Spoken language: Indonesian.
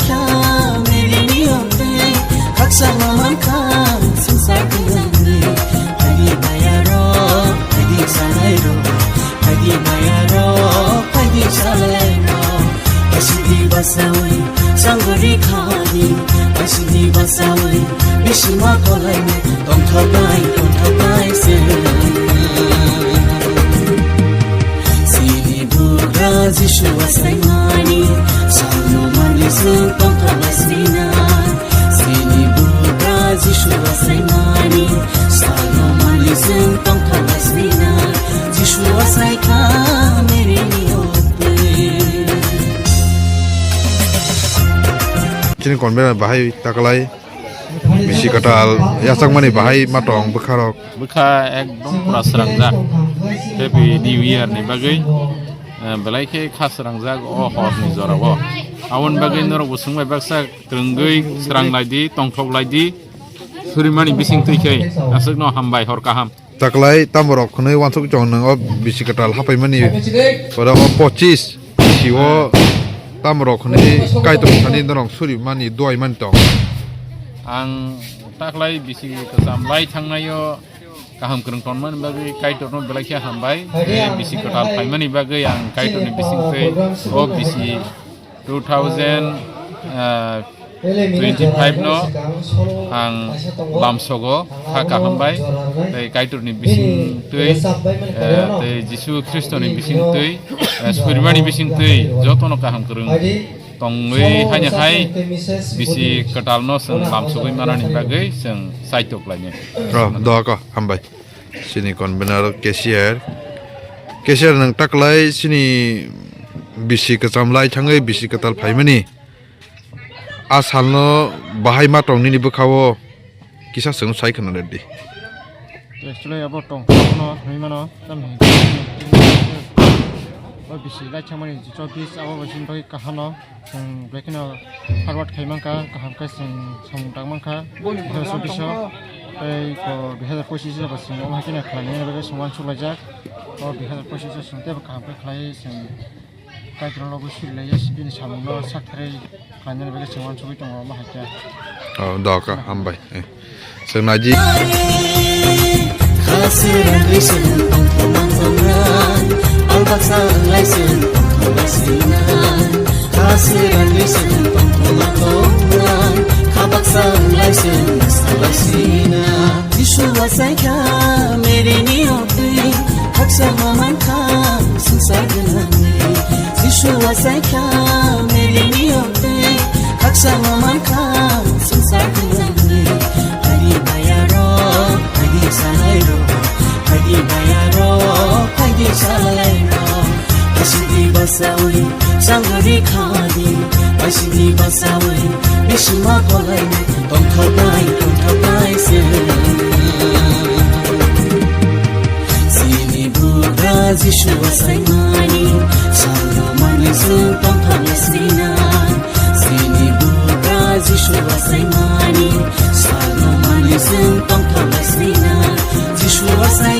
kya mere niyote kaksa maman kan sansa kunani pagi bayaro pagi salairo pagi bayaro pagi salairo asidi basawi sangori khani asidi basawi bishima kolai me don't thabai se Jishu Palai Mani Salno Mani Sung Tong Thabasina Sini Buddha Jishu Palai Mani Salno Mani Sung Tong Thabasina Jishu Palai Ka Mere Niyote Chini konbena bahai takalai bisi katal yasak mani bahai matong bekharok bekha ekdom pura srangjak happy new year ni bagai belai ke khas rangjak o hor ni jorabo awon bagai norok busungbai baksa trenggai serang laidi tongthok laidi surimani bising tuikai asuk no hambai hor kaham takalai tamorok khonai wansuk jong nang o bisi katal hapai mani pada o 25 siwo tamorok khonai kaitong thani norok suri mani doi man tong ang taklai bisi kesamlai thangnayo kaham kerengton man bagi kaitorno belai kya hambai bisi kotal paimani bagi yang kaitorni bising tei o bisi 2025 no ang lamsogo khaka hambai tei kaitorni bising tei tei Jisu Kristoni bising tei surimani bising tei jotono kaham kereng tongwei hanya hai bisi ketalno seng lamsogoi manani bagai seng saitok lainnya. Doa ko hambai. Sini kon benar kesiar nang taklai sini bisi kecamlai changai bisi ketal paimani. Asalno bahai matong nini bekawo kisah seng sai kena dedi. Actually about tong no himano tam bisi lai chamani jobis abo basin toi kahano sing blekino forward khaimangka kaham ka sing samtangmangka so biso ei ko 2025 basin o hakina khlani baga songwan sulajak o 2025 sungte kaham ka khlai sing kaitron lobo silai sibin samno sakhrei khlani baga songwan sugoi tong ma hakya doka hambai sing naji khasiran risen tong Al-Baksa Laisen Thabasina Khasiran Risen Tong Kabaksa Laisen Thabasina Jishu Palai Ka Mere Niyote Kaksa Maman Ka Sansa Kunani Jishu Palai Ka Mere Niyote Kaksa Maman Ka Sansa Kunani Pagi bayaro Pagi salairo Pagi bayaro Pagi salairo Asidi basawi Sangori khani Asidi basawi Bishima kolai me Don't thabai se Sini Buddha Jishu Palai Mani Salno Mani Sung Tong Thabasina Sini Buddha Jishu Palai Mani Salno Mani Sung Tong Thabasina Jishu Palai